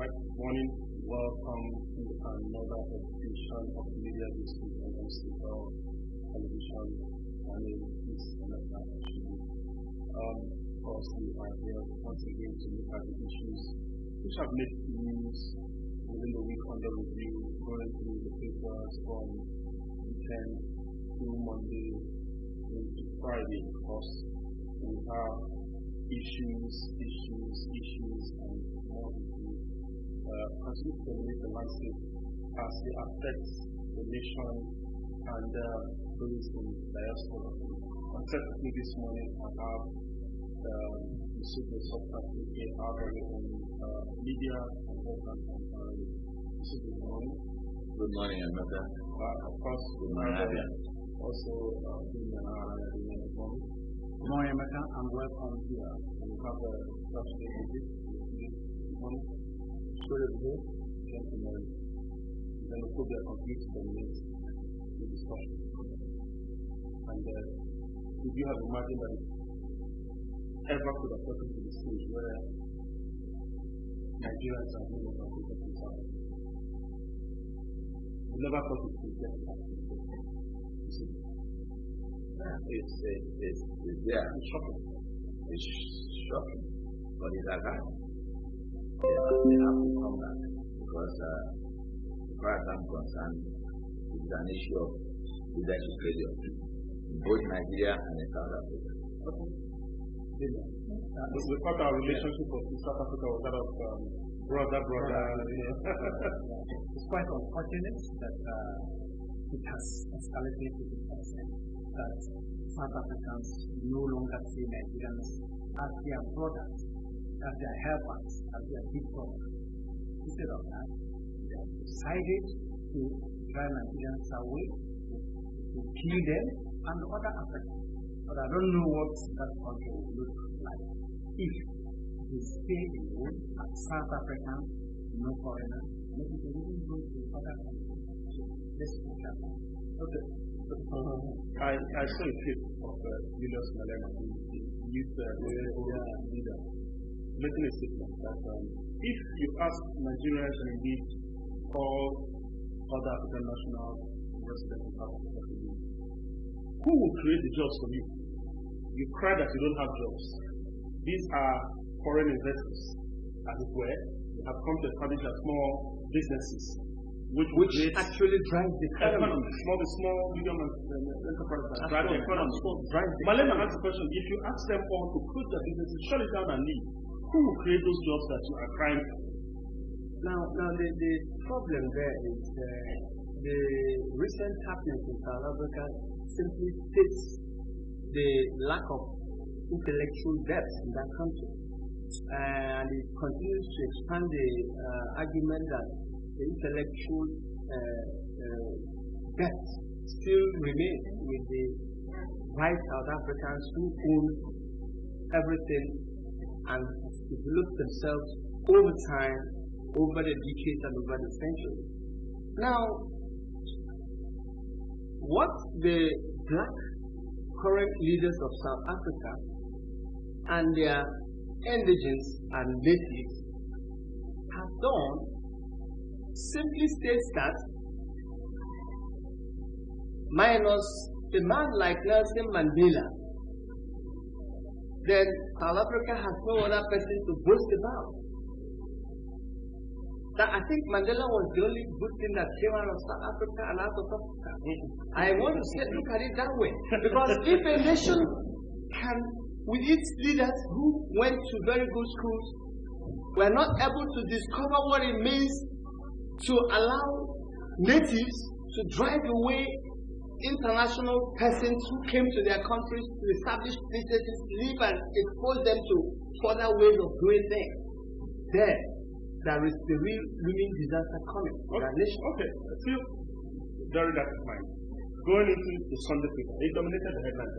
Right. Morning. Welcome to another edition of Media This Week on MCL Television. My name is MCLtv. Of course, we are here once again to look at the issues which have made news within the week under review, going through the papers from weekend through Monday into Friday. Of course, we have issues, and more issues continue to dominate the landscape as they affect the nation and those in diaspora. On set with me this morning, I have the Super Africa, our very own media consultant and good morning. Good morning, Amanda. Of course, good morning, also good morning. Good morning, Amanda, and welcome here. And we have a Saturday visit. Good morning. Gentlemen, then we put their complete dominate the discussion. And would you have imagined that it ever could have gotten to the stage where Nigerians are no longer protecting South Africa? We never thought it could get to that stage. It's shocking. It's shocking. But it's a fact. They have to come back because, as far as I'm concerned, it's an issue of leadership failure in both Nigeria and in South Africa. Okay. We thought our relationship with South Africa was that of brother. It's quite unfortunate that it has escalated to the extent that South Africans no longer see Nigerians as their brothers, as their helpers, as their big brothers. Instead of that, they have decided to drive Nigerians away, to kill them, and other Africans. But I don't know what that country will look like if they stay alone as South Africans, no foreigners, maybe they even go to other countries. So let's look at that. Okay. I saw a clip of Julius Malema, the youth leader, making a statement that if you ask Nigerians and indeed all other African national residents in South Africa, who will create the jobs for you? You cry that you don't have jobs. These are foreign investors, as it were. They have come to establish small businesses, which actually drives the economy. Small, medium, and enterprises drive the economy. Malema asked the question: if you ask them all to close their businesses, shut it down and leave, who will create those jobs that you are crying for? Now the problem there is the recent happenings in South Africa simply states the lack of intellectual depth in that country. And it continues to expand the argument that the intellectual depth still remains with the white South Africans who own everything and develop themselves over time, over the decades and over the centuries. Now, what the black current leaders of South Africa and their indigenes and natives have done simply states that minus a man like Nelson Mandela, then South Africa has no other person to boast about. That I think Mandela was the only good thing that came out of South Africa and out of Africa. I want to say, look at it that way. Because if a nation can, with its leaders who went to very good schools, were not able to discover what it means to allow natives to drive away international persons who came to their countries to establish businesses, live and expose them to further ways of doing things, there is the real looming disaster coming to that nation. Okay, still bearing that in mind. Going into the Sunday paper, it dominated the headlines.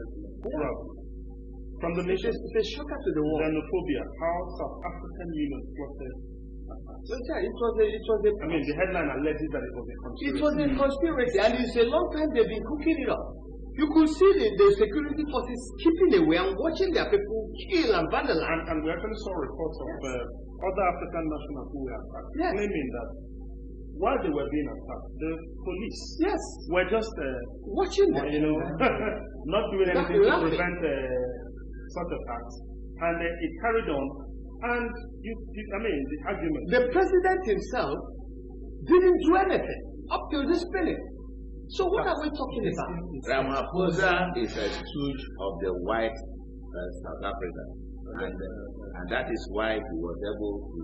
From the nation, it's a shocker to the world. Xenophobia, how South African women plotted. I mean, the headline alleges that it was a conspiracy. It was a conspiracy, and it's a long time they've been cooking it up. You could see the security forces keeping away and watching their people kill and vandalize. And we actually saw reports of other African nationals who were attacked, claiming that while they were being attacked, the police were just watching them, not doing anything to prevent such attacks. And it carried on. And the argument. The president himself didn't do anything up till this minute. So what are we talking about? Ramaphosa is a stooge of the white South Africa, and that is why he was able to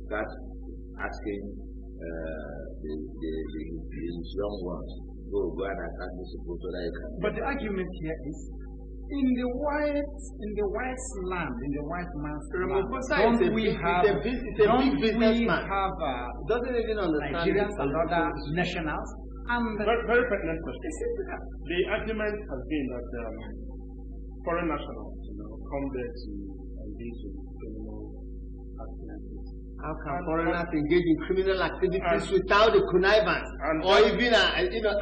start asking his young ones go and attack the people so that he can. But the argument here is in the white land, in the white man's land, don't we have doesn't even understand Nigerians and other nationals? Very pertinent question. The argument has been that foreign nationals come there to engage in criminal activities. How can foreigners engage in criminal activities without the connivance or even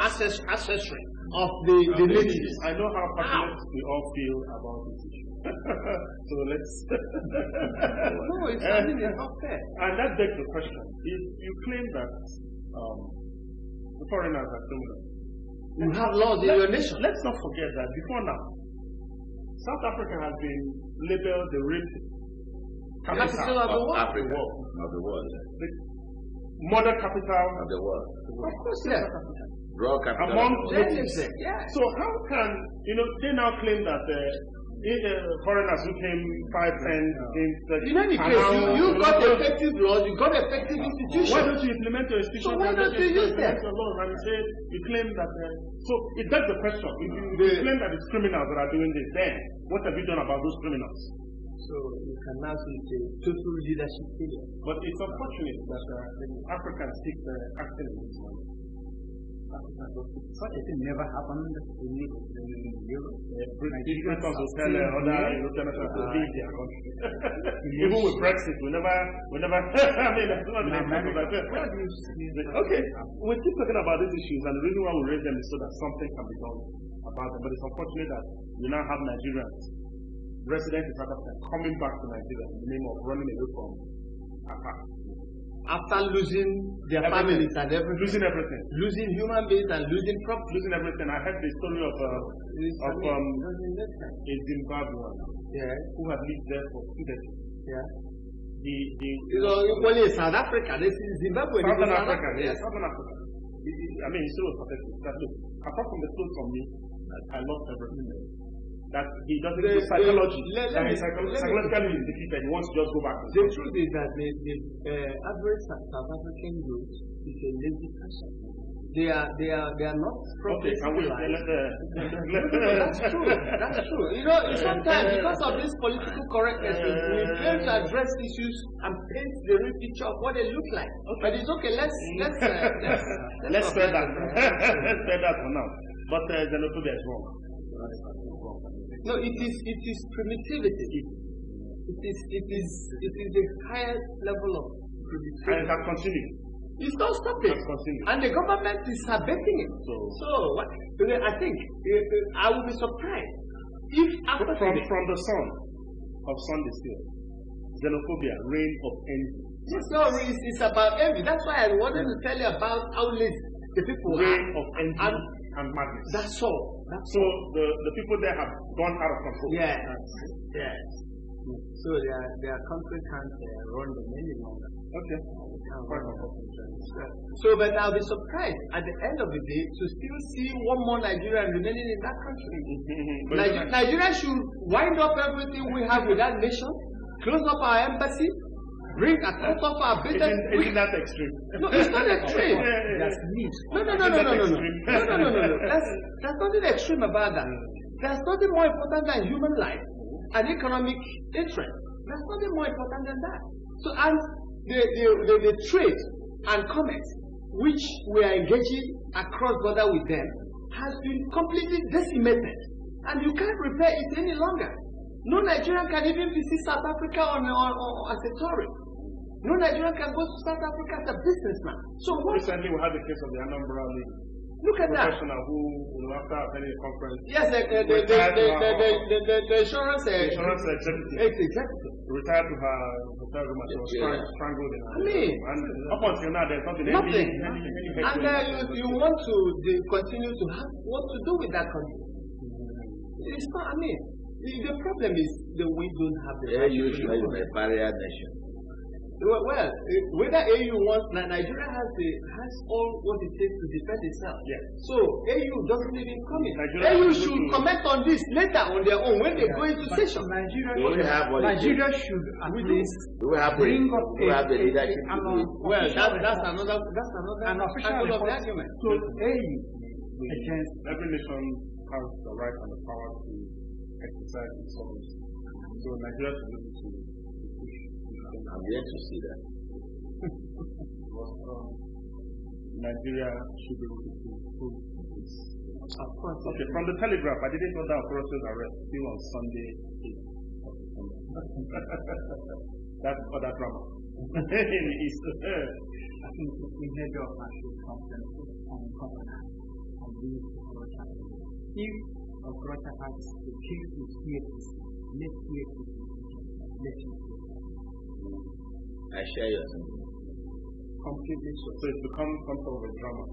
accessory of the natives? I know how passionate we all feel about this issue. So let's. No, it's not fair. And that begs the question: if you claim that the foreigners are criminals, you have laws in your nation. Let's not forget that before now, South Africa has been labeled the rape capital of Africa, of the world. The murder capital of the world. Of course, yes. Drug capital. Among nations. So how can they now claim that foreigners who came 5, 10, in any case, you got effective laws, you got effective institutions. Why don't you implement your institutions? So why don't you use them? And you claim that. So it begs the question: if you claim that it's criminals that are doing this, then what have you done about those criminals? So you can now see it's a total leadership failure. But it's unfortunate that Africans keep acting in this way. Such a thing never happened in Europe. British will tell other European nations to leave their country. Even with Brexit, we never. I mean, that's not okay, we keep talking about these issues, and the reason why we raise them is so that something can be done about them. But it's unfortunate that we now have Nigerians, residents in South Africa, coming back to Nigeria in the name of running away from Accra. After losing their families and everything. Losing everything. Losing human beings and losing property. Losing everything. I heard the story of a Zimbabwean who had lived there for 2 decades. Yeah. Equally South Africa. This is Zimbabwe. Southern Africa. Yes, Southern Africa. He still was pathetic. That look, apart from the clothes from me, I lost everything there. That he doesn't do psychology. Psychologically defeated. He wants to just go back. The truth is that the average South African youth is a lazy person. They are not okay. That's true. That's true. Sometimes because of this political correctness, we fail to address issues and paint the real picture of what they look like. Okay. But it's okay. Let's spare that. Let's spare that for now. But xenophobia is wrong. No, it is primitivity. It is the highest level of primitivity. And it has continued. It's not stopping. And the government is abating it. So I think I will be surprised if after from the son of Sunday still, xenophobia, reign of envy. It's about envy. That's why I wanted to tell you about how lazy the people reign of envy and madness. That's all. So the people there have gone out of control. Yes. So their country can't run them any longer. Okay. So, but I'll be surprised at the end of the day to still see one more Nigerian remaining in that country. Nigeria should wind up everything we have with that nation, close up our embassy, bring a cut off our business. Isn't that extreme? No, it's not extreme. That's neat. No. There's nothing extreme about that. There's nothing more important than human life and economic interest. There's nothing more important than that. So, and the trade and commerce which we are engaging across border with them has been completely decimated, and you can't repair it any longer. No Nigerian can even visit South Africa as a tourist. No Nigerian can go to South Africa as a businessman. So recently we had the case of the Anambra lady Look at that. Professional who, after attending a conference, Yes, the insurance executive retired to her hotel room and she was strangled in her room. And up until now, there's nothing. And you want to continue to have what to do with that country. It's not, the problem is that we don't have the right to is a barrier nation. Well, whether AU wants, Nigeria has all what it takes to defend itself. Yeah. So AU doesn't even come in. AU should comment on this later on their own when they go into session. Nigeria should at least bring up the leadership. Well, that's another an official angle of the argument. So AU against every nation has the right and the power to exercise its sovereignty. So Nigeria should be able to push. I'm yet to see that. Nigeria should be able to prove this. Of course. Okay, from the Telegraph, I didn't know that authorities arrest still on Sunday, 8th of September. That's other drama. In the East. I think the major of national conference on governance and these if a Croatia has the king to hear this, let's hear this. I share your sentiment. Completely so. So it's become some sort of a drama.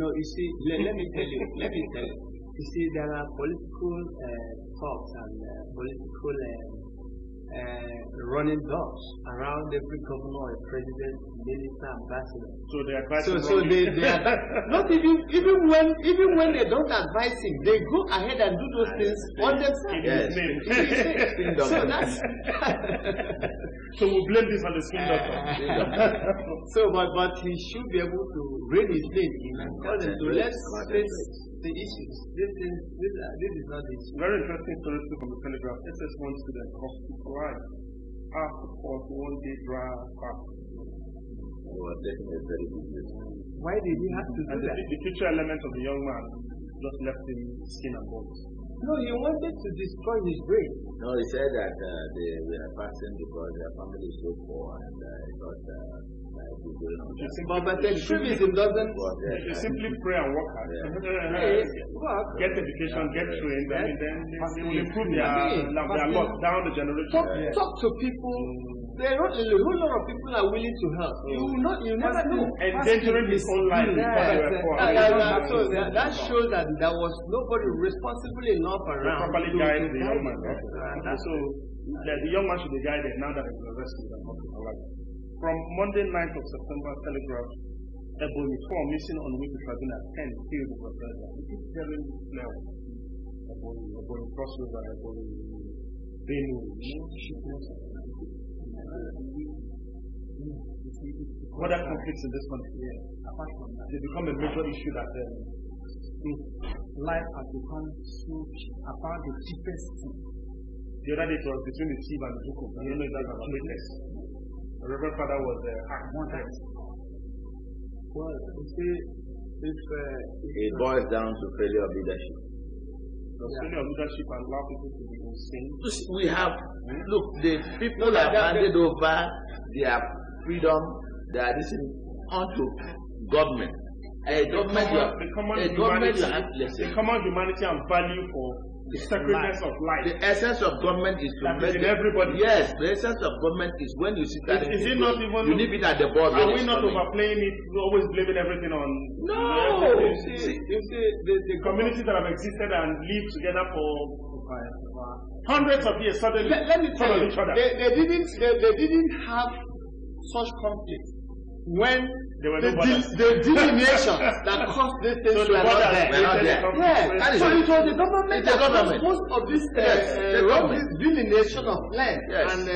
No, you see, let me tell you. You see, there are political talks and political running dogs around every governor, or president, minister, ambassador. So they advise so they are not even when they don't advise him, they go ahead and do those things on themselves. Yes. So that's so we blame this on the skin doctor. So but he should be able to rein his name and tell them to let's face the issues. This is not the issue. Very interesting story from the Telegraph. SS1 student hospitalized after 41-day dry fast. Was taking a very good risk. Why did he have to do that? The future element of the young man just left him skin and bones. No, he wanted to destroy his brain. No, he said that they were fasting because their family is so poor and he thought but extremism doesn't. You simply pray and work hard. Get education, get trained, and then they will improve their lot down the generation. Talk to people. There are a whole lot of people are willing to help. You never know. Endangering his own life. So that shows that there was nobody responsible enough around to properly guide the young man. So the young man should be guided now that he's arrested and hospitalized. From Monday 9th of September, Telegraph, Ebony 4 missing on way to tribunal at 10 killed over President. We keep hearing now Ebony Cross River, Ebony Benue, other conflicts in this country. They become a major issue that life has become so cheap about the cheapest thing. The other day it was between the Chief and the Zuko. I don't know if that's the latest. The Reverend Father was hacked one time. Well, you see, it boils down to failure of leadership. The failure of leadership and allow people to be insane. We have, look, the people have handed over their freedom, their decision onto government. A government the common humanity and value for the sacredness of life. The essence of government is to make everybody. Yes, the essence of government is when you sit down. Is it not even? You leave it at the board. Are we not overplaying it? Always blaming everything on. No. You see, the communities that have existed and lived together for hundreds of years suddenly let me tell you, each other. They didn't have such conflict when the delineations that caused these things were not there. Yes. So it was the government that caused most of this delineation of land and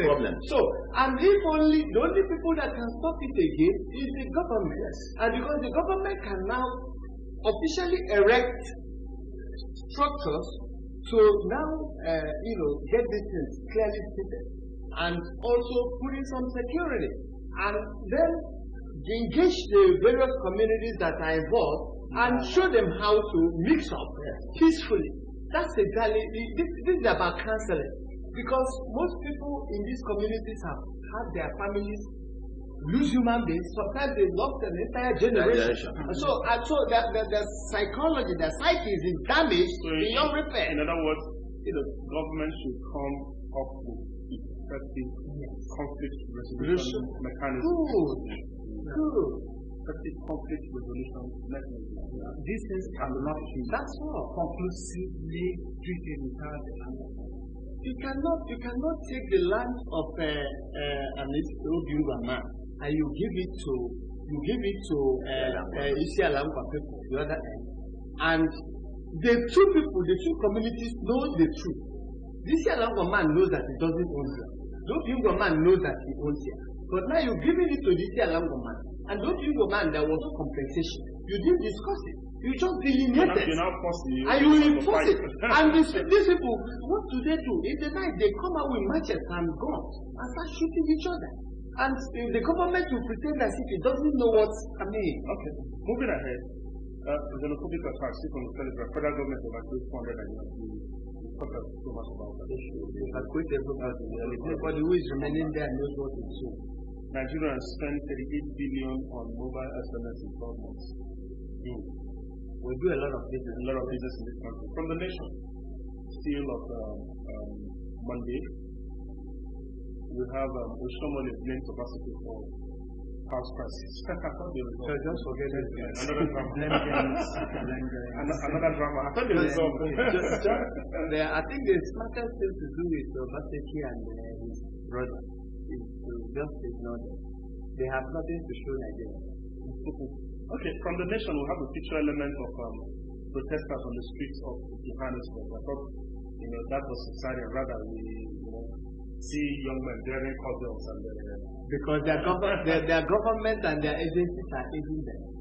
problem. So and the only people that can stop it again is the government. And because the government can now officially erect structures to now get these things clearly stated and also put in some security. And then engage the various communities that are involved and show them how to mix up peacefully. That's exactly, this is about counseling. Because most people in these communities have had their families lose human beings. Sometimes they lost an entire generation. So the psychology, the psyche is damaged beyond repair. In other words, government should come up with effective conflict resolution mechanisms. Good. Effective conflict resolution mechanisms. These things cannot be conclusively treated without the land. You cannot take the land of an Ethiopian man and you give it to Isialangwa people, the other end. And the two communities know the truth. This Isialangwa man knows that he doesn't own it. The Ethiopian man knows that he owns it. But now you're giving it to the Isialangwa man. And the Ethiopian man, there was no compensation. You didn't discuss it. You just delineated it. And you enforce it. And these people, what do? In the night, they come out with machetes and guns and start shooting each other. And the government will pretend as if it doesn't know what's happening. Okay. Moving ahead, xenophobic attacks on the federal government evacuated 400 and we talked so much about that. Evacuate everybody who is remaining there knows what to do. Nigeria has spent 38 billion on mobile SMS in 12 months. We do a lot of business in this country. From the nation, still of Monday, we have Oshomole blamed Obaseki for house crisis. So just forget it. Another drama. Another drama. I thought they resolved. I think the smartest thing to do with Obaseki and his brother is to just ignore them. They have nothing to show Nigeria. Okay, from the nation we have a picture element of protesters on the streets of Johannesburg. I thought, that was exciting. Rather, we, see young men wearing cordons and because their government and their agencies are aiding them.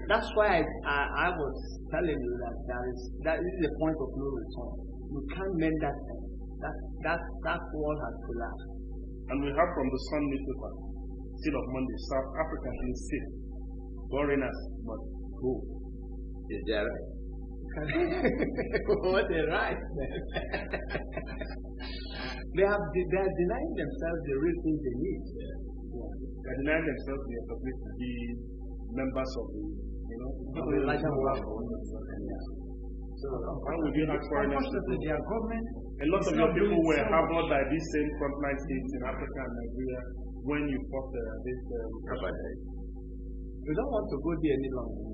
That's why I was telling you that is the point of no return. You can't mend that thing. That wall has collapsed. And we have from the Sun newspaper, still of Monday, South Africa is safe. Foreigners must go. Is that right? What a right, man. They are denying themselves the real things they need. They are denying themselves the ability to be members of the larger world. So how would you ask foreigners to go? Their government, a lot of your people were harbored by these same frontline states in Africa and Nigeria when you fought this apartheid. We don't want to go there any longer.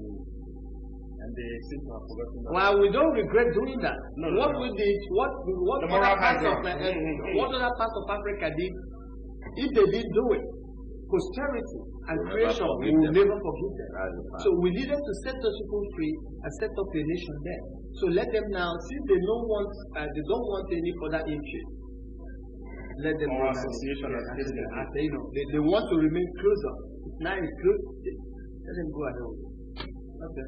And they seem to have forgotten that. Well, we don't regret doing that. What other parts of Africa did, if they didn't do it, posterity and creation, we will never forgive them. So we needed to set those people free and set up a nation there. So let them now, since they don't want any further interest, let them go. Association they want to remain closer. Now it's close. Let them go ahead. Okay.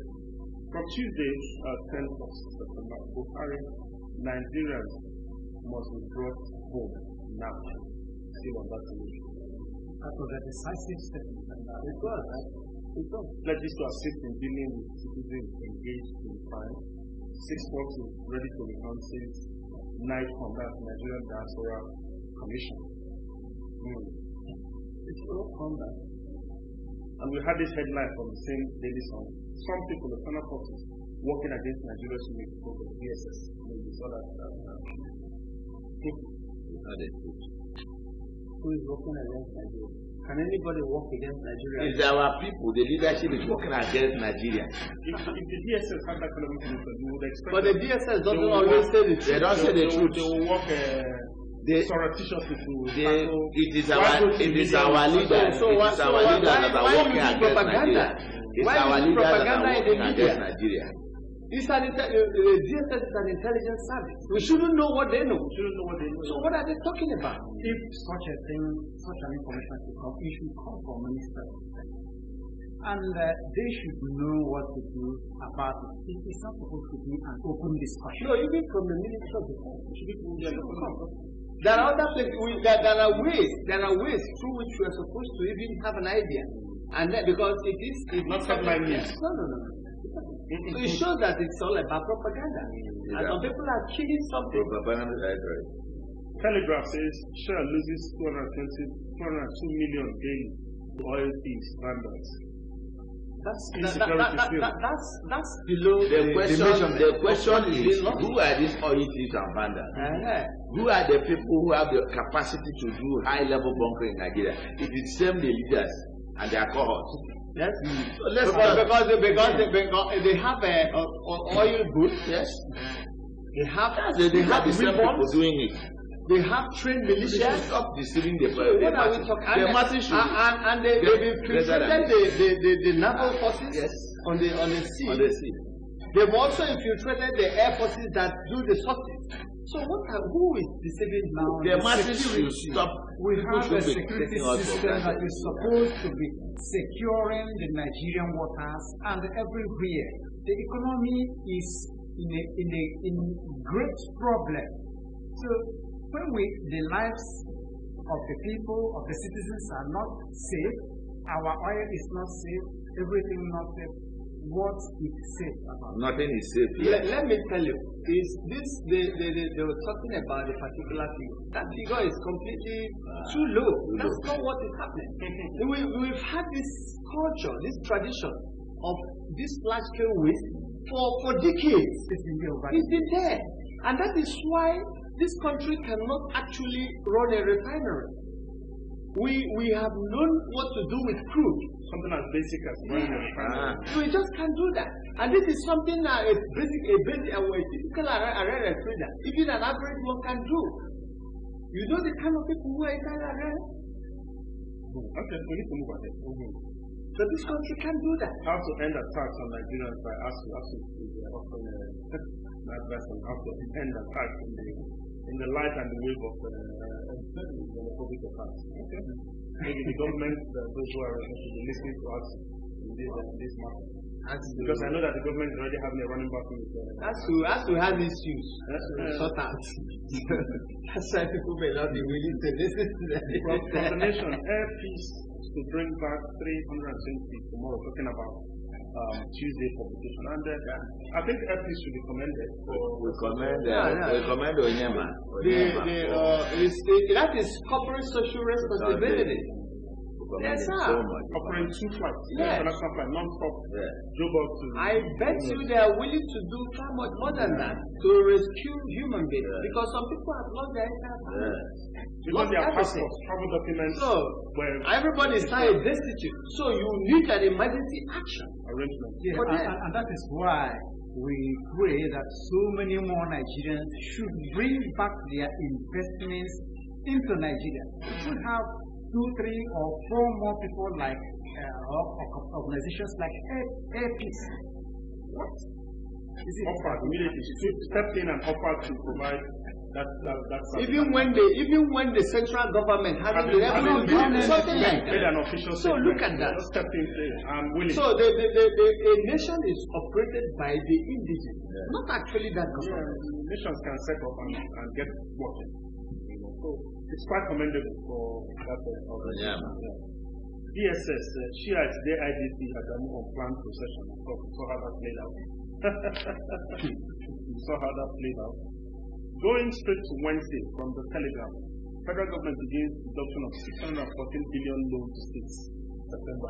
From Tuesday, 10th of September, Buhari, Nigerians must be brought home now. Still on that solution. That was a decisive statement. It was. Pledges to assist in dealing with citizens engaged in crime. 6 months ready to return since night from that Nigerian Diaspora Commission. It's all combat. And we had this headline from the same Daily Sun. Some people, the China forces, working against Nigeria's unit program, DSS. We saw that. Who is working against Nigeria? Can anybody work against Nigeria? It's our people. The leadership is working against Nigeria. If the DSS had that kind of information, you would expect. But the DSS doesn't always say the truth. They don't say the truth. They will work surreptitiously to tackle. It is our leaders. So why that are working against Nigeria. It's our leaders that are working against Nigeria. The DSS is an intelligence service. We shouldn't know what they know. So what are they talking about? If such an information should come, it should come from Minister of Defense. And they should know what to do about it. It is not supposed to be an open discussion. No, even from the Minister of Defense. There are other places. There are ways through which we are supposed to even have an idea. And then, because it is not headline news. No. So it shows that it's all about propaganda. And some people are killing something. Telegraph says Shell loses 202 million daily to oil thieves, vandals. That's below the question is, who are these oil thieves and vandals? Who are the people who have the capacity to do high-level bunkering in Nigeria? It is same the leaders and their cohorts. Yes. So because they have oil goods. Yes. They have the same people doing it. They have trained militias. Stop deceiving the So what are we talking? And they've infiltrated the naval forces on the sea. They've also infiltrated the air forces that do the sorties. So who is deceiving now? The masses should stop. We have a security system that is supposed to be securing the Nigerian waters, and everywhere the economy is in great problem. So when the lives of the people, of the citizens are not safe, our oil is not safe, everything not safe, what is safe about? Nothing is safe here. Let me tell you, they were talking about a particular figure. That figure is completely too low. That's not what is happening. We've had this culture, this tradition of this large-scale waste for decades. It's been there. And that is why this country cannot actually run a refinery. We have known what to do with crude. Something as basic as running a refinery. We just can't do that. And this is something that a typical array trader, even an average one can do. You know the kind of people who are in that array? Okay, we need to move on it. So this country can do that. How to end attacks on Nigerians by asking offering advice on how to end attacks in the light and the wave of the public attacks. Okay? Maybe the government, those who are listening to us in this matter. Because I know that the government is already having a running battle with As to have issues, sort out. That's why people may not be willing to listen to that. From the nation, air peace to bring back 320 tomorrow, talking about Tuesday publication. And I think air peace should be commended. We commend Onyema. That is corporate social responsibility. Yes, sir. Offering 2 flights, international flight, non-stop. I bet you they are willing to do far much more than that to rescue human beings, because some people have lost their entire families. Because their passports, travel documents. So everybody is now destitute. So you need an emergency action arrangement. And that is why we pray that so many more Nigerians should bring back their investments into Nigeria. We should have 2, 3, or 4 more people like organizations like Air Peace. What? Offer immediately. Step in and offer to provide that even when the central government hasn't been able to do something like that. So look at that. Step in, I'm willing. So a nation is operated by the indigenous, not actually that government. Nations can set up and get working. So it's quite commendable for that organization. DSS, Shiites, their IDP had an unplanned procession. So how that played out. So how that played out. Going straight to Wednesday from the Telegram, federal government begins reduction of 614 billion loan to states. September.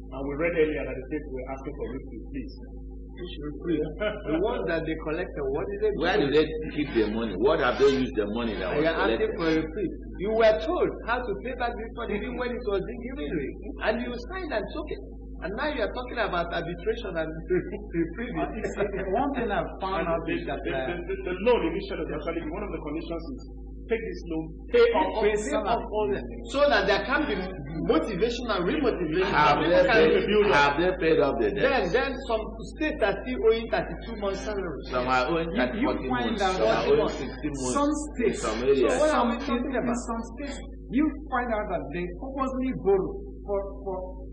And we read earlier that the states were asking for reprieve, please. The ones that they collected, what is it? Where do they keep their money? What have they used their money that was collected? Asking for a reprieve. You were told how to pay back this money even when it was being given to you, and you signed and took it. And now you are talking about arbitration and reprieve. One thing I've found out is that the loan initially was actually one of the conditions is take this loan, pay off all that, so that there can be motivation and remotivation. Have they paid off the debt? Then some states are still owing 32 months salary. Some are owing 40 months. Some are owing 60 months. Some states, some areas. So what are we talking about? Some states, you find out that they purposely borrow for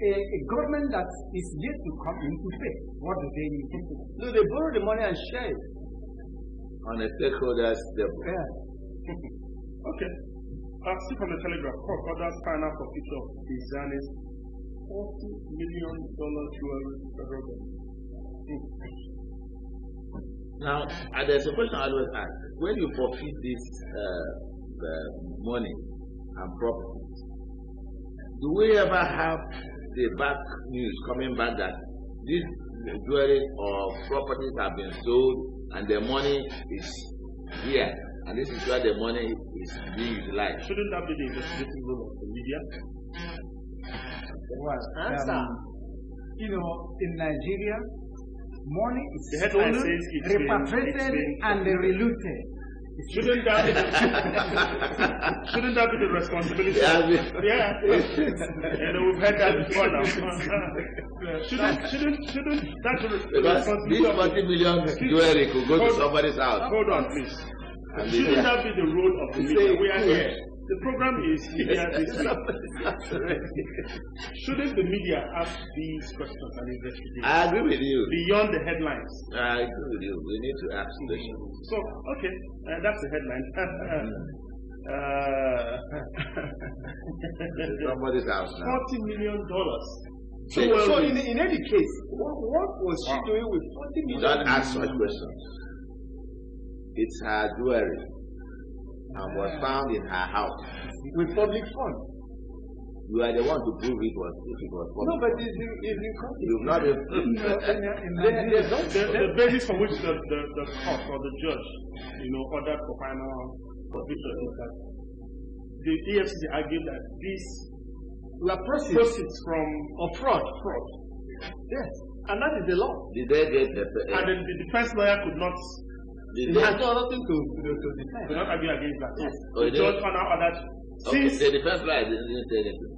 a government that is yet to come into pay. What do they need to do? No, they borrow the money and share it on a stakeholders level. Okay. See from the Telegraph, court orders final forfeiture of Bizanis $40 million jewelry federal government. Now, there's a question I always ask. When you forfeit this money and properties, do we ever have the back news coming back that this jewelry or properties have been sold and the money is here, and this is where the money is being utilized? Shouldn't that be the investigative role of the media? Well, Answer. In Nigeria, money is The headline stolen, says it's repatriated, and reluted. Shouldn't that be the responsibility? Yeah. We've had that before now. Shouldn't that be the Because responsibility this of 40 million jewelry could go to somebody's house. Hold on, please. Shouldn't that be the role of the media? We are here. The program is media this week. Shouldn't the media ask these questions and investigate? I agree with you. Beyond the headlines. I agree with you. We need to ask questions. So, okay, that's the headline. Somebody's house now. $40 million. So in any case, what was she doing with 40 million? Don't ask such questions. It's her jewelry and was found in her house. With public funds. You are the one to prove it was if it was public. No, but it's in court. You've not been. The basis for which the court or the judge, ordered for final conviction is that the EFCC argued that these were proceeds from fraud. Yes, and that is the law. Did they get the? And then the defense lawyer could not. He has nothing to defend. Could not argue against that. Yes. The judge found out that. Okay, the defense lawyer didn't say anything.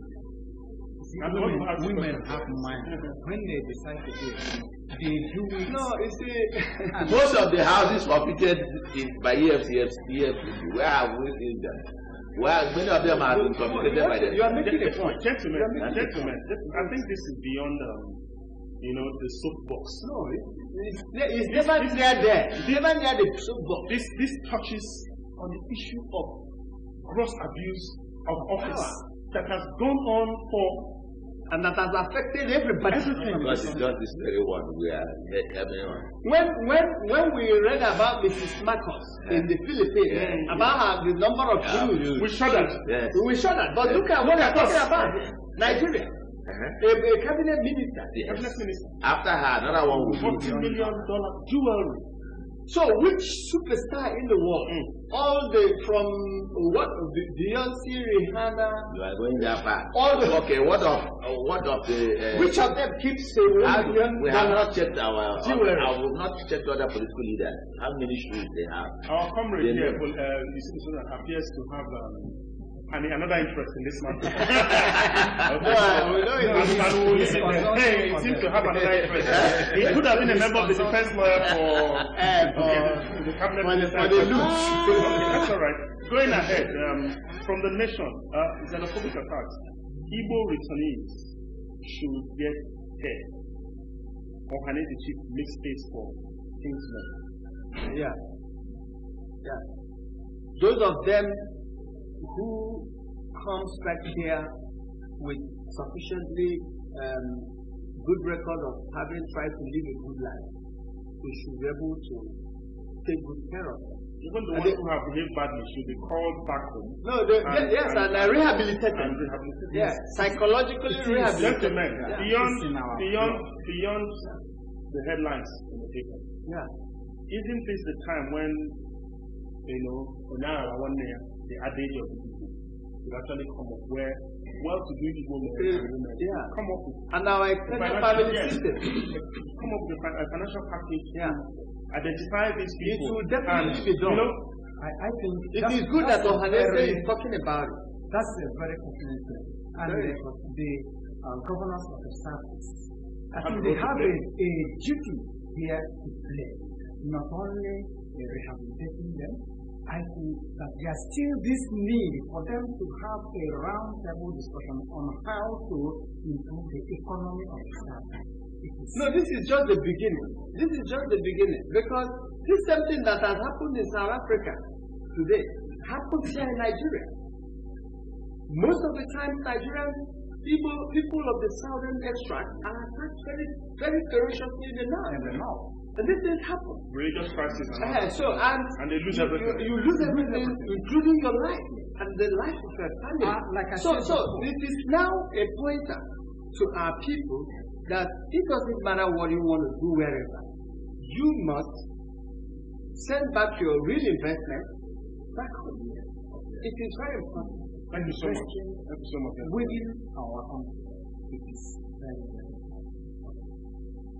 Women have mind. When they decide to do it, they do it. No, you see, most of the houses forfeited by EFCC. Where have we seen them? Well, many of them have been confiscated by them. You are making a point. Gentlemen, I think this is beyond the soapbox. No, it's never near there. It's never near the soapbox. This touches on the issue of gross abuse of office that has gone on for and that has affected everybody. Because it's just this very one we are coming on. When we read about Mrs. Marcos in the Philippines, about the number of Jews, we shuddered. Yes. We shuddered. But look at what we're talking about. Nigeria. A cabinet minister. Yes. Cabinet minister. After her, another one will $40 million jewelry. So, which superstar in the world? All from Beyonce, Rihanna. You are going that far. Okay, what of the? Which of them keeps a $1 million? We have not checked our. Jewelry. I will not check other political leaders. How many shoes they have? Our comrade here appears to have. Another interest in this matter. It seems to have another interest. He could have been a member of the defense lawyer for the cabinet minister. That's all right. Going ahead, from the nation, xenophobic attacks. Igbo returnees should get care. Or the chief make space for kingsmen. Yeah. Those of them who comes back here with sufficiently good record of having tried to live a good life, we should be able to take good care of them. Even the ones who have behaved badly should be called back home. No, and rehabilitated. Yes, psychologically rehabilitated. Beyond the headlines in the paper. Yeah. Isn't this the time when the adage of the people will actually come up where well-to-do Igbo men and women come up with and our extended family system come up with a financial package to identify these people. It will definitely be done. I think it is good that Ohanese is talking about it. That's a very complete thing. And the governors of the service, I think they have a duty here to play, not only rehabilitating them. I think that there is still this need for them to have a round-table discussion on how to improve the economy of the South. No, this is just the beginning. This is just the beginning. Because this is something that has happened in South Africa today happens here in Nigeria. Most of the time, Nigerian people of the southern extract are attacked very, very ferociously in the north. And these things happen. Religious crisis. And they lose everything. You lose everything, including your life and the life of your family. So it is now a pointer to our people that it doesn't matter what you want to do wherever. You must send back your real investment back home. It is very important. Thank you so much. Thank you so much. Within our country, it is very, very important.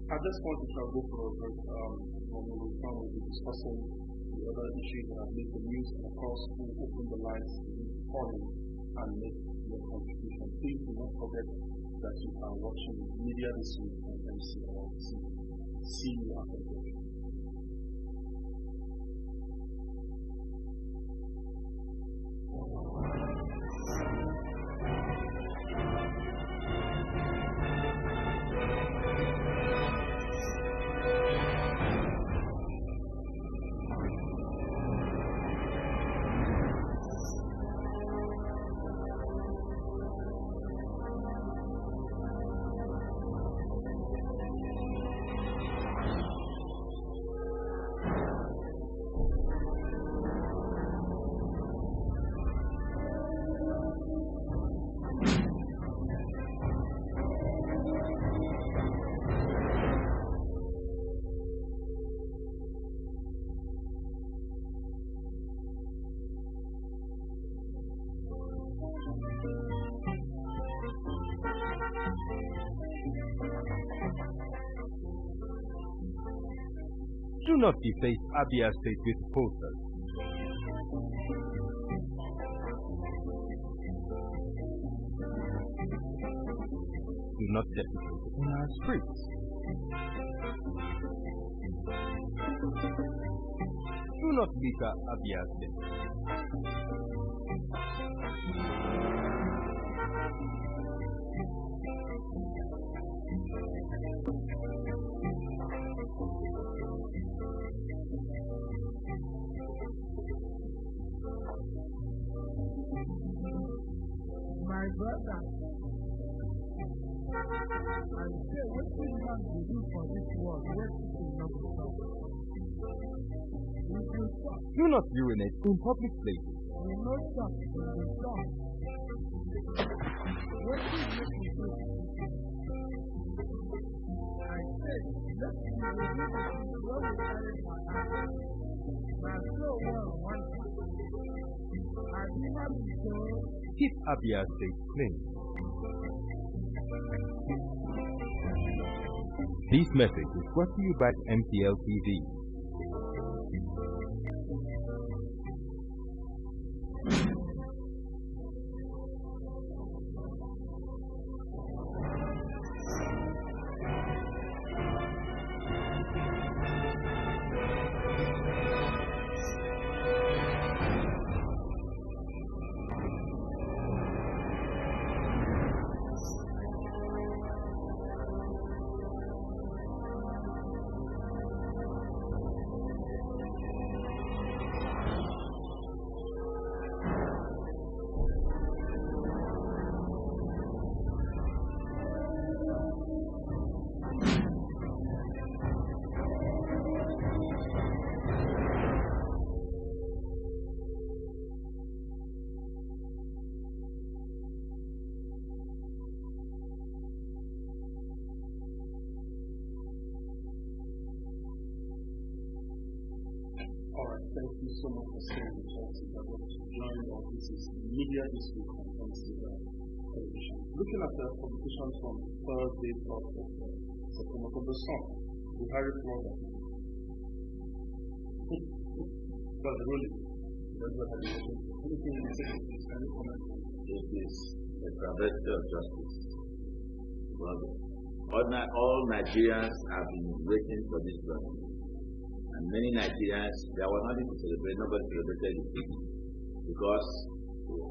At this point, we shall go for a break. When we return, we'll be discussing the other issues that have made the news, and of course, we'll open the lines to you calling and make your contribution. Please do not forget that you are watching Media This Week on MCLtv. See you after the break. Do not deface Abia State with posters. Do not defecate on our streets. Do not litter Abia State. My brother, I say, what do you want to do for this world? What do you want to stop? Do not urinate in public places. We will stop. We will stop. What do you want to do? I say, let's do this. What we carry for us. Now, so well, one thing. I do not be so. Keep Abia State clean. This message is brought to you by MCLtv. Alright, thank you so much for staying with us. If you're going to join us, this is Media This Week on MCLtv television. Looking at the publications from Thursday, 12th of September, from the Sun, Buhari Florida. That's ruling. That's what I did. Anything you say, please, can you comment? It is a travesty of justice. All Nigerians have been waiting for this judgment. And many Nigerians, there was nothing to celebrate, nobody celebrated it. Because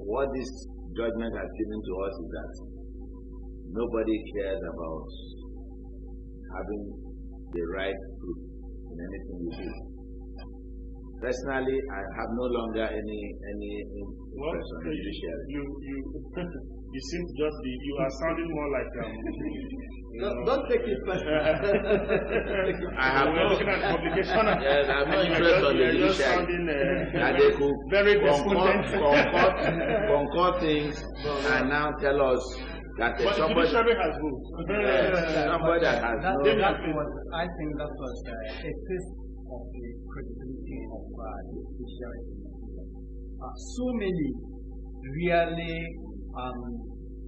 what this judgment has given to us is that nobody cares about having the right proof in anything we do. personally, I have no longer any interest on the judiciary. You seem to just be, you are sounding more like don't take it personal. I have no looking at the publication. Yes, I have no interest on the judiciary. And they could very concord things and now tell us that but somebody the judiciary has votes. somebody that has no. I think that was a test of the credibility of the judiciary. So many really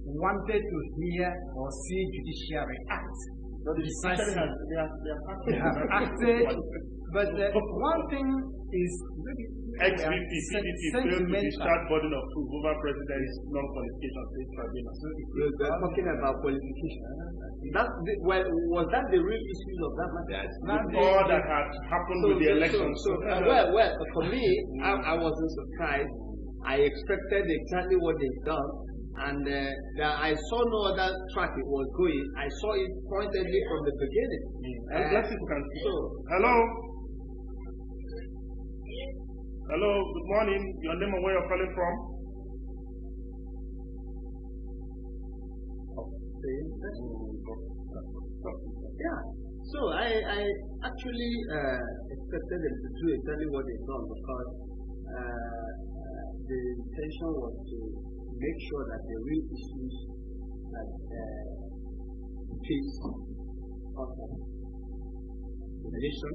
wanted to hear or see judiciary act. They have acted, but one thing is Ex-VP, PDP failed to discharge burden of proof over President's non-qualification state tribunal. We're talking about qualification. Was that the real issue of that matter? All that had happened with the election. Well, for me, I wasn't surprised. I expected exactly what they've done, and I saw no other track it was going. I saw it pointedly from the beginning. Let's see if we can see. Hello? Hello, good morning. Your name and where you're calling from? Yeah. So I actually expected them to do exactly what they've done, because the intention was to make sure that the real issues that face us, the nation,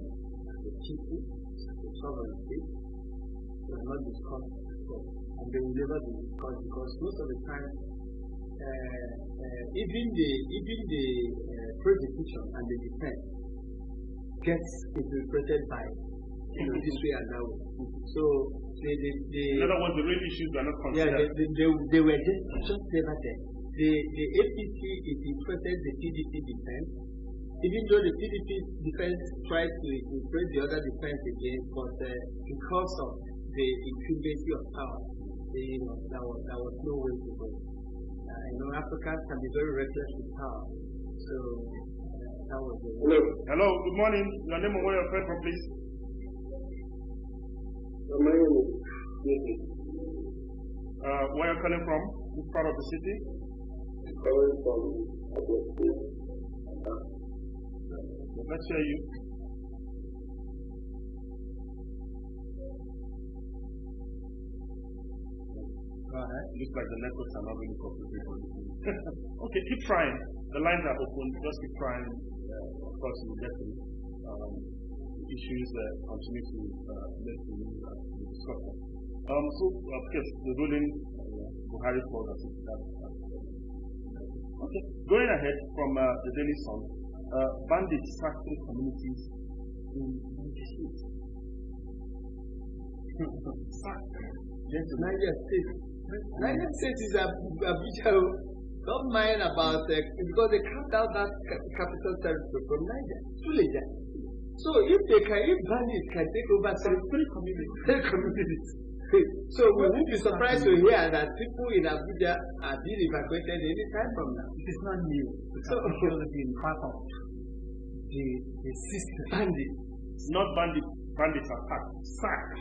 the people, the sovereignty, were not discussed before, and they will never be discussed, because most of the time, even the prosecution and the defense gets interpreted by this way and that way. So in other words, the real issues were not considered. Yeah, they were just never there. The APC is interested the PDP defense, even though the PDP defense tried to impress the other defense again, but because of the incumbency of power, that was no way to go. Africans can be very reckless with power. So that was the way. Hello, good morning. Your name and where you're from, please. My name is Nicky. Where are you calling from? Which part of the city? I'm calling from Abuja. Let's hear you. Go ahead. Looks like the networks are not really cooperating for this. Okay, keep trying. The lines are open. Just keep trying. Of course, you'll get to issues that continue to let the news discuss. So, of course, the ruling Buhari for the okay, going ahead from the Daily Sun, bandits sack 3 communities in Niger State. Niger State. Niger State is Abuja. Don't mind about because they carved out that capital territory from Niger. Suleja. So if bandits can take over 3 communities. So we won't be surprised to hear that people in Abuja are being evacuated any time from now. It is not new. So it has been part of the system. Bandits. Not bandits. Bandits are sacked.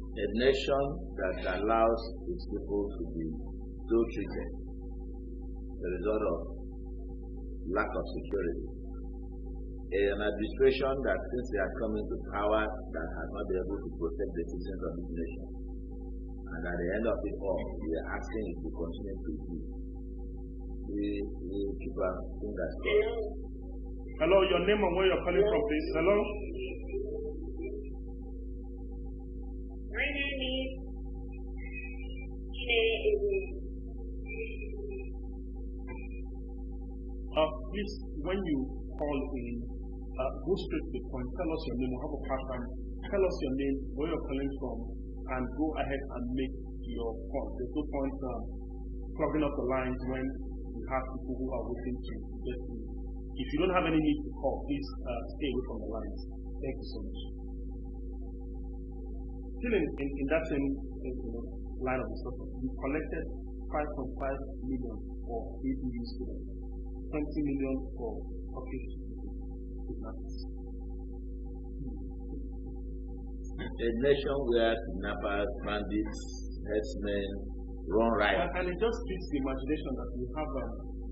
A nation that allows its people to be ill-treated, the result of lack of security. An administration that, since they are coming to power, that has not been able to protect the citizens of this nation. And at the end of it all, we are asking it to continue to do. We keep our fingers crossed. Hello, your name and where you're calling from, please. Hello? My name is please, when you call in, go straight to the point. Tell us your name. We'll have a part-time. Tell us your name, where you're calling from, and go ahead and make your point. There's no point clogging up the lines when you have people who are waiting to get to you. If you don't have any need to call, please stay away from the lines. Thank you so much. Still in that same line of discussion, we collected 5.5 million for ABU students, 20 million for office kidnappers. A nation where kidnappers, bandits, herdsmen run riot. And it just fits the imagination that we have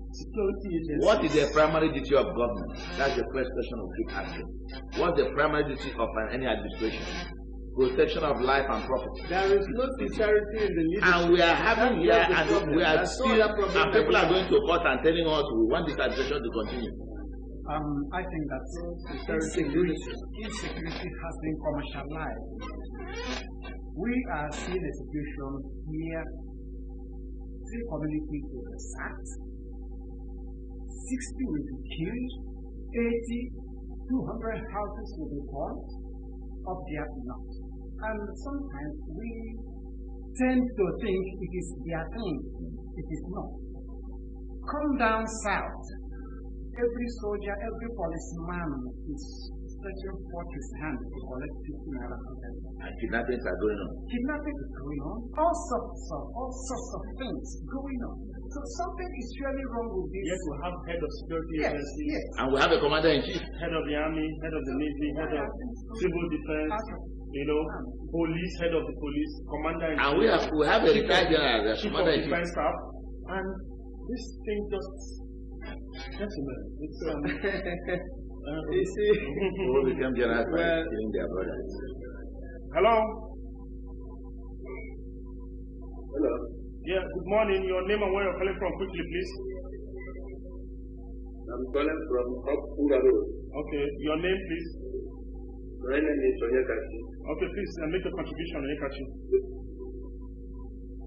security agencies. What is the primary duty of government? That's the first question we keep asking. What's the primary duty of any administration? Protection of life and property. There is no sincerity in the leadership. And we are having here, and we are still, and people are going to court and telling us we want this administration to continue. I think that insecurity has been commercialized. We are seeing a situation here. 3 communities will be sacked, 60 will be killed, 80, 200 houses will be burnt, up there not. And sometimes we tend to think it is their thing. It is not. Come down south. Every soldier, every policeman is stretching forth his hand to collect 50 naira. And kidnappings are going on. Kidnapping is going on. All sorts of things going on. So something is really wrong with this. Yes, we have head of security agency. Yes. And we have a commander-in-chief. Head of the army, head of the navy, head of civil defense, police, head of the police, commander-in-chief. And we have a retired general as chief of defense staff. And this thing just... Gentlemen, it's you see, who became generals by killing their brothers. Hello. Hello. Yeah, good morning. Your name and where you're calling from quickly, please. I'm calling from up Ungaro. Okay, your name, please. My name is Onyekachi. Okay, please make a contribution, Onyekachi.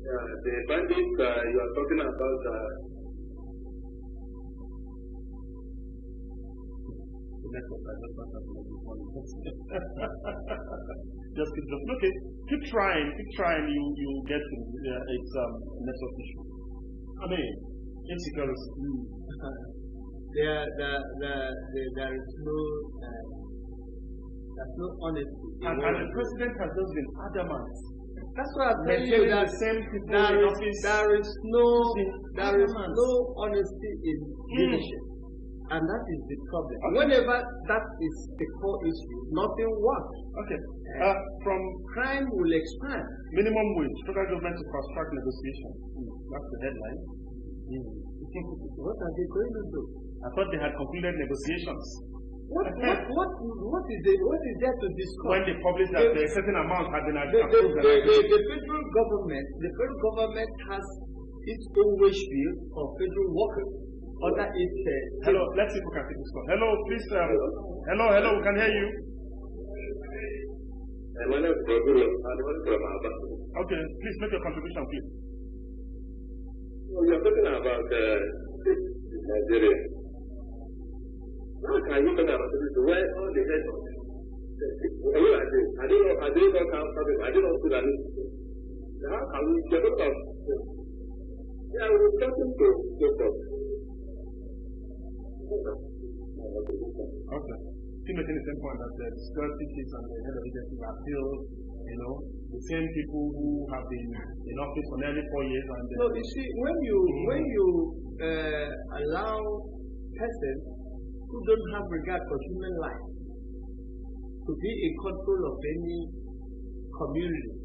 The bandits you are talking about. Just keep dropping. Okay, keep trying. You get to it's network issue. I mean, insecurity. There is no honesty. And the president has just been adamant. That's why I'm telling you that there is no honesty in leadership. And that is the problem. Okay. Whenever that is the core issue, nothing works. Okay. From crime will expand. Minimum wage, federal government to fast-track negotiation. That's the headline. What are they going to do? I thought they had concluded negotiations. What is there to discuss? When they published that a certain amount had been approved. The federal government has its own wage bill for federal workers. Under its hello, let's see if we can take this call. Hello, please. Hello, we can hear you. My name is Bagulo. I'm from Aba. Okay, please make your contribution, please. We are talking about Nigeria. How can you talk about this? Where all the heads of I didn't know how something. I didn't know Sudanese. How can we get up? Yeah, we're talking to Jacob. Okay. Still making the same point that the security chiefs and the head of agencies are still, the same people who have been in office for nearly 4 years. And so you see, when you allow persons who don't have regard for human life to be in control of any community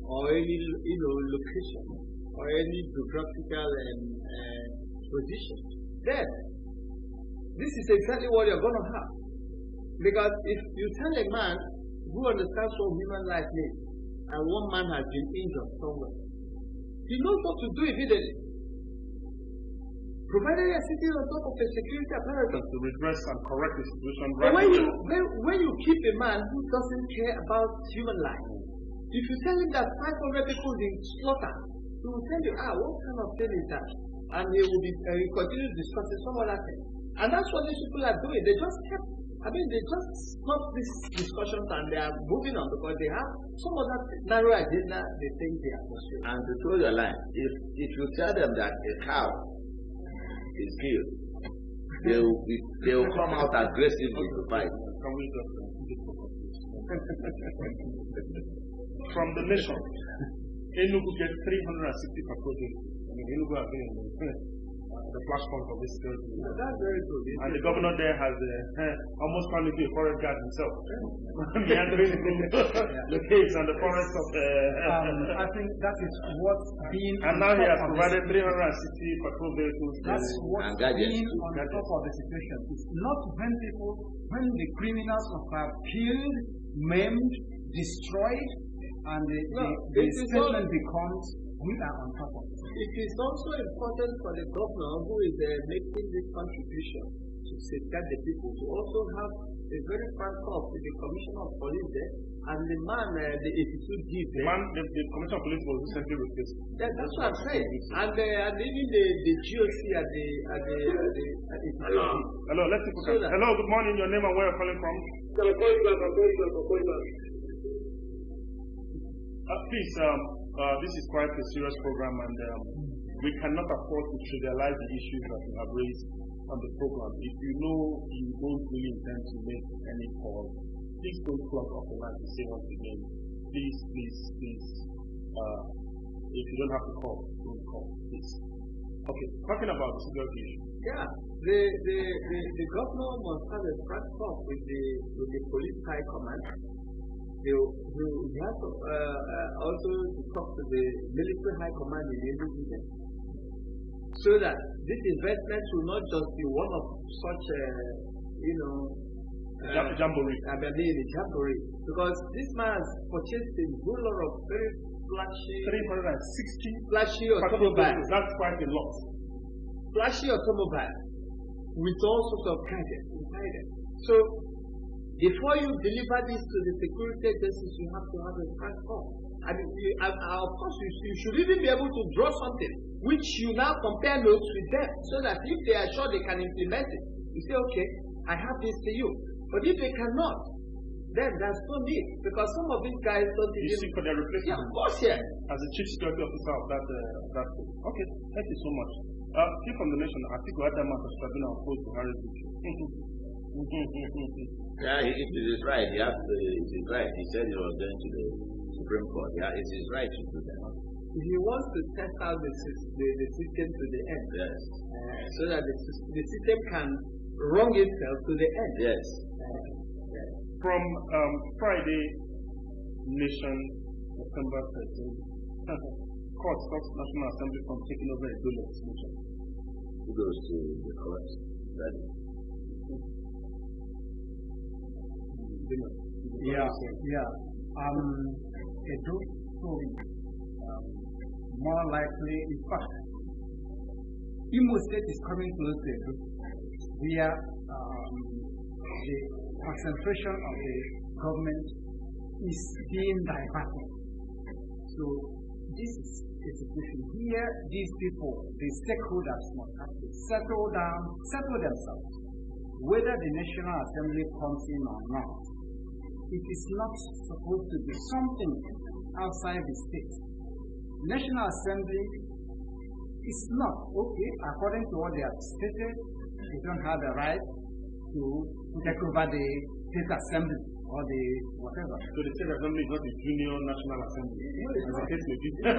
or any location or any geographical position, then this is exactly what you're going to have. Because if you tell a man who understands what human life means, and one man has been injured somewhere, he knows what to do immediately. Provided you're sitting on top of a security apparatus to redress and correct the situation. But when you keep a man who doesn't care about human life, if you tell him that 500 people in slaughter, he will tell you, what kind of thing is that? And he will continue discussing some other thing. And that's what these people are doing. They just stop these discussions and they are moving on because they have some other narrow agenda they think they are pursuing. And to throw your line, if you tell them that a cow is killed, they will come out aggressively to fight. Can we just from the nation, Enugu gets 360 patrol vehicles. I mean, Enugu has been the flashpoint of this security. That's very good. And the governor there has almost turned into a forest guard himself. Meandering through the caves and the forests of I think that is what being and now he has provided 360 patrol vehicles. That's what being on top of the situation is. Not when the criminals have killed, maimed, destroyed, and the statement becomes, we are on top of it. It is also important for the governor who is making this contribution to safeguard the people to also have a very frank talk with the commissioner of police there and the man, the 82 G. The commissioner of police was recently replaced. Yeah, that's what I'm saying. And even the GOC at the Hello, let's take a look. Hello, good morning. Your name and where you're calling from? Please, this is quite a serious program, and we cannot afford to trivialize the issues that we have raised on the program. If you know you don't really intend to make any call, please don't clock off the line to say once again. Please. If you don't have to call, don't call, please. Okay, talking about the security issue. Yeah, the governor must have a frank talk with the police high command. He has to also talk to the military high command in the region, so that this investment will not just be one of such jamboree. Jamboree, because this man has purchased a whole lot of very flashy automobiles. That's quite a lot. Flashy automobiles with all sorts of gadgets inside it. So before you deliver this to the security agencies, you have to have a frank talk. And of course, you should even be able to draw something which you now compare notes with them, so that if they are sure they can implement it, you say, okay, I have this to you. But if they cannot, then there's no need, because some of these guys don't even. You seek for their replacement? Yeah, of course, yeah. As the chief security officer of that. Okay, thank you so much. Chief from the nation, I think Adama has been opposed to Harris. Yeah, it is right. It is right. He said he was going to the Supreme Court. Yeah, it is right to do that. He wants to test out the system to the end. Yes. So that the system can wrong itself to the end. Yes. From Friday, Nation, September 13th, court stops National Assembly from taking over a dole extension. Who goes to the court? Yeah. A dole story. More likely, in fact, Imo State is coming close to it, where the concentration of the government is being diverted. So this is a situation here. These people, the stakeholders, must have to settle themselves. Whether the National Assembly comes in or not, it is not supposed to be something outside the state. National Assembly is not, okay, according to what they have stated, they don't have the right to take over the state assembly or the whatever. So the state assembly is not the junior national assembly. No,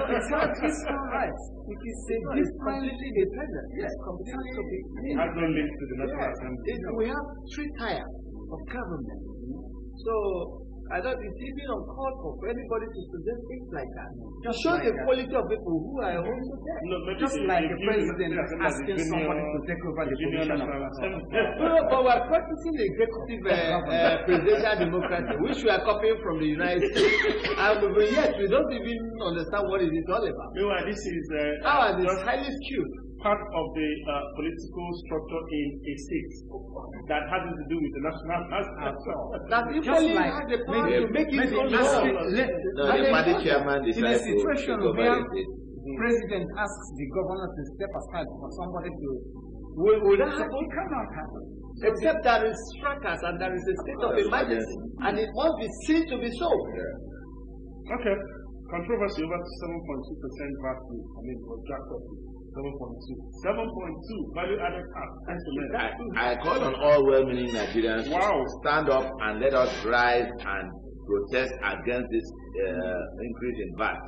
it's not. It's not right. It is a completely independent. Yes, completely. It has no link to the national assembly. We have 3 tiers of government. So I don't think it's even uncalled for anybody to suggest things like that. Just show the quality of people who are also there. No, just like the president asking somebody to take over the position of but we're practicing the executive presidential democracy, which we are copying from the United States. And yet we don't even understand what it is all about. Meanwhile, this is highly skewed. Part of the political structure in a state that has to do with the national assembly. That equally has the power to make it law. The party chairman decides in a situation where the president asks the governor to step aside for somebody to will that happen? It cannot happen. Except there is fracas and there is a state of emergency, and it must be seen to be so. Okay. Controversy over 7.2% VAT rate. I mean, it was jacked up to 7.2. 7.2 value added tax. I call on all well-meaning Nigerians to stand up and let us rise and protest against this increase in VAT.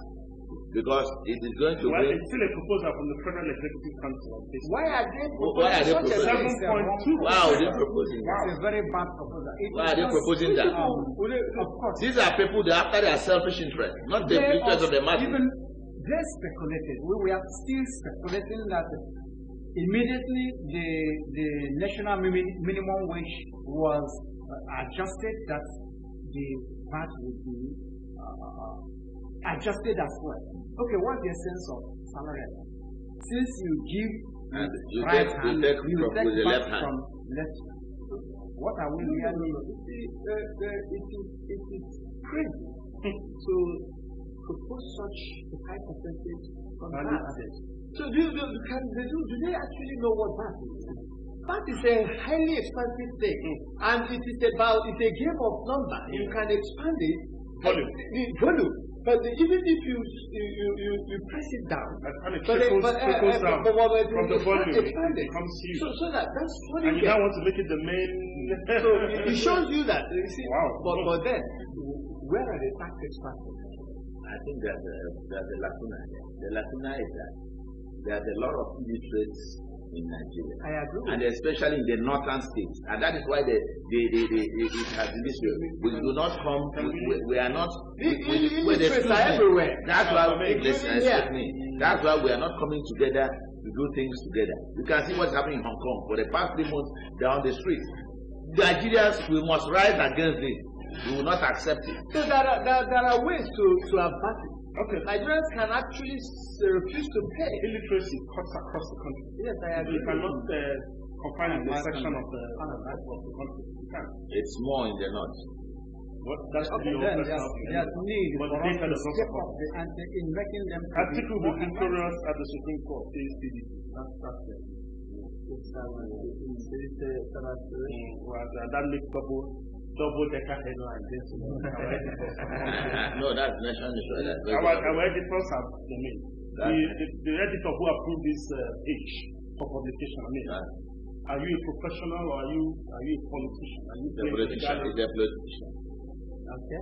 because it is going to Well, bring. it's still a proposal from the Federal Executive Council on this. Why are they Why are they proposing such a proposing? thing? 7.2. Why are they proposing that? It's a very bad proposal. Why are they proposing that? Of course. These are people that after their selfish interest, not the interest of the masses. Even they speculated. We are still speculating that immediately the national minimum wage was adjusted, that the VAT would be adjusted as well. Okay, what's the essence of salary? Since you give And you right take, hand, you take from the left hand. from left. What are we really? It is crazy to propose such a high percentage on that. So do they actually know what that is? That is a highly expensive thing, and it's a game of number. You can expand it, volume. But even if you press it down, and it trickles down from the volume, expanded. it becomes huge. So that's what And you you get. now want to make it the main. So it shows you that. You see, Wow. But then, where are the tax expansions? I think there's a lacuna here. The lacuna is that there's a lot of illiterates in Nigeria. I agree. And especially in the northern states. And that is why it has been this way. We do not come, we are not, illiterates are everywhere. That's why, Including here. that's why we are not coming together to do things together. You can see what's happening in Hong Kong. For the past 3 months, down the street. Nigerians, we must rise against this. We will not accept it. So there are ways to avert it. Okay. Nigerians can actually refuse to pay. Illiteracy cuts across the country. Yes, I agree. You cannot confine it to a section of the country. You can't. It's more in the north. What? That's Okay, the then personal there's need But for the us data to does not step support. up and in making them. Article will be victorious at the Supreme Court. Says PDP. That's it. That makes double decker headline. No, that's national insurance. Our editors have the editor who approved this page for publication. I mean, are you a professional or are you a politician? Are you The politician is a politician. Okay.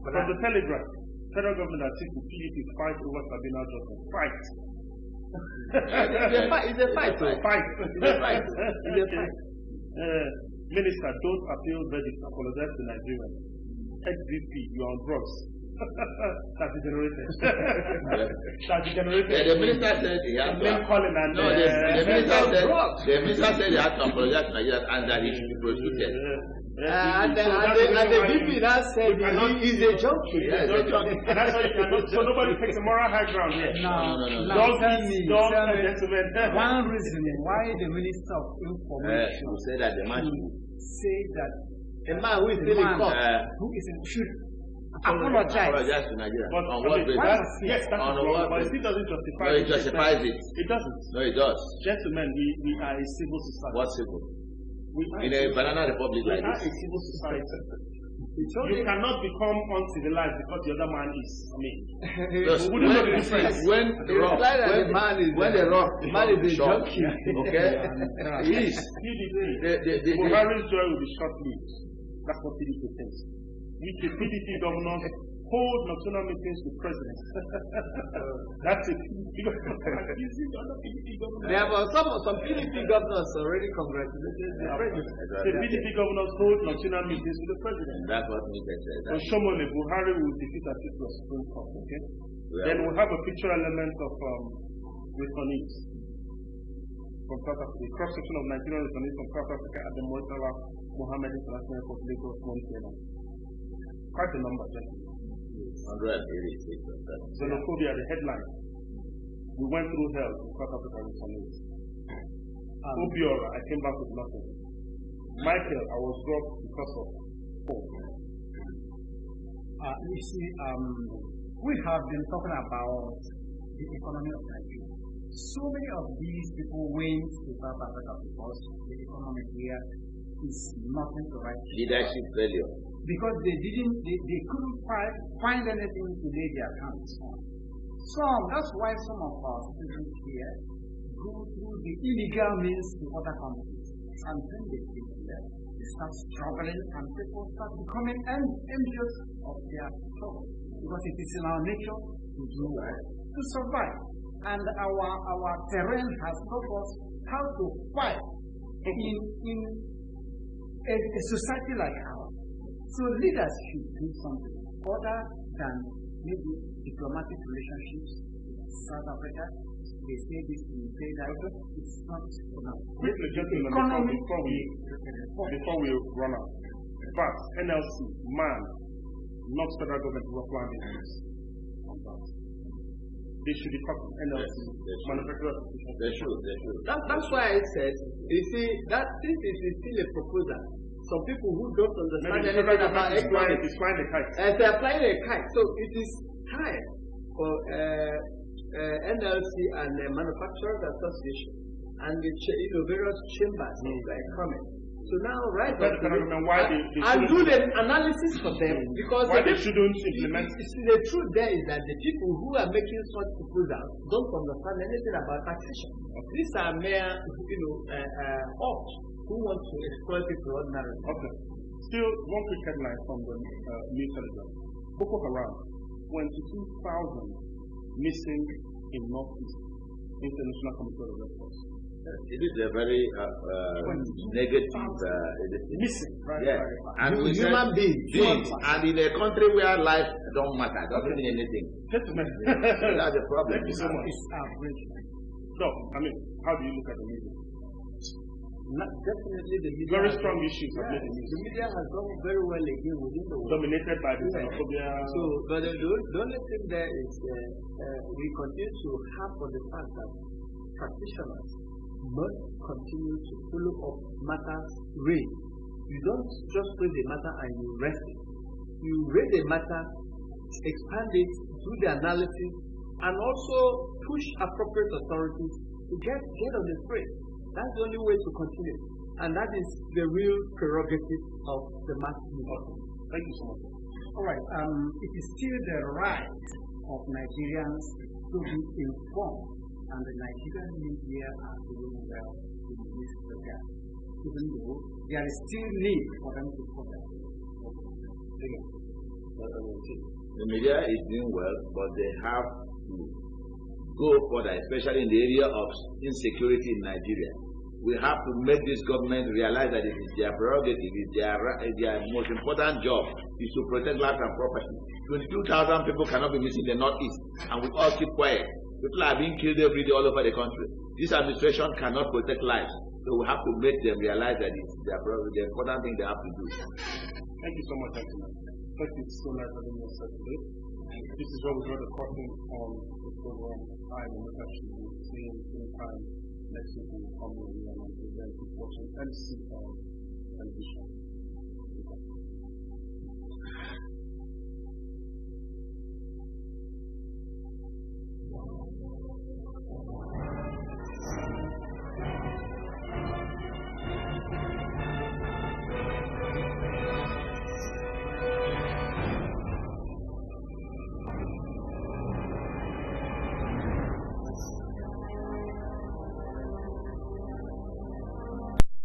From the Telegraph, federal government article PDP fight over tribunal judgment. Fight. It's a fight. Fight. It's Minister, don't appeal verdict. Apologize to Nigerians. XVP, you are on drugs. That's degenerated. That's degenerated. Yeah, the minister said he had to. Name calling and No, the minister said he had to apologize to Nigerians and that he should be prosecuted. and the VP now said he's a junkie. Yeah, he's a junkie. And that's why you cannot. So nobody takes a moral high ground here. Now, Don't tell me, gentlemen. one reason why the Minister of Information You say that the man say that A man who is the still in man court. who is in should apologize. apologize to Nigeria. But On okay, what basis? yes, that's On wrong, what but it basis? still doesn't justify No, it justifies it. It doesn't. No, it does. Gentlemen, we are a civil society. What civil? We are In a banana republic we like are a this. civil society. You cannot become uncivilized because the other man is, I mean, Just we wouldn't know the difference. when It's like that the man is the man is a shop. junkie, okay? He is. PDP, Buhari's joy will be short-lived. That's what PDP thinks. PDP governors hold nocturnal meetings with presidents. That's it. There are some PDP governors already congratulated the president. The PDP governors hold nocturnal meetings with the president. That's what Mika said. So Shomole, Buhari will defeat Atiku at Supreme Court, okay? Then we'll have a picture element of returnees from South Africa, a cross-section of Nigerian returnees from South Africa at the Murtala Mohammed International Airport, Lagos, Montana. Quite a number, gentlemen. 186. Xenophobia, the headline. We went through hell in South Africa returnees. Obiora, I came back with nothing. Michael, I was dropped because of hope. You see, we have been talking about the economy of Nigeria. So many of these people went to South Africa because the economy here is nothing to write. Leadership failure. Because they couldn't find anything to lay their hands on. That's why some of our students here go through the illegal means to other countries. And then they came here. they start struggling and people start becoming envious of their struggle. Because it is in our nature to do well, to survive. And our terrain has taught us how to fight in a society like ours. So leaders should do something other than maybe diplomatic relationships with South Africa. They say this, they say that. It's not enough. Quickly, gentlemen, before we run out. First, NLC, man, not federal government, rough business. They should be talking. NLC, manufacturers. They should. That's why I said, you see, that this is still a proposal. Some people who don't understand anything about economics is flying the kite. They're flying a kite. So it is time for NLC and the Manufacturers Association and the various chambers of the economy. So now, right now, and do the analysis for them because why they shouldn't implement. The truth there is that the people who are making such proposals don't understand anything about taxation. These are mere, ops who want to exploit people ordinarily. Okay. Still, one quick headline from the news telegram. Boko Haram, 22,000 missing in Northeast International Committee of Red Cross. It is a very negative missing, right? Yeah. And human beings. And in a country where life don't matter, doesn't mean anything. That's the problem. Thank you so much. So, how do you look at the media? Definitely the media. Very strong issues have made the news. The media has done very well again within the world. Dominated by the xenophobia. So, but the only thing there is we continue to harp on the fact that practitioners must continue to follow up matters raised. You don't just raise a matter and you rest it. You raise a matter, expand it, do the analysis, and also push appropriate authorities to get on the train. That's the only way to continue. And that is the real prerogative of the mass media. Thank you so much. All right. It is still the right of Nigerians to be informed, and the Nigerian media are doing well in this regard, even though there is still need for them to focus. The media is doing well, but they have to go further, especially in the area of insecurity in Nigeria. We have to make this government realize that it is their prerogative, their most important job is to protect life and property. 22,000 people cannot be missing in the Northeast, and we all keep quiet. People are being killed every day all over the country. This administration cannot protect lives, so we have to make them realize that it's their prerogative, the important thing they have to do. Thank you so much, gentlemen. Thank you so much for being here today. This is where we draw the curtain on the program. I am Mutashi. See you same time next week. We'll come with you and present you watching MC television.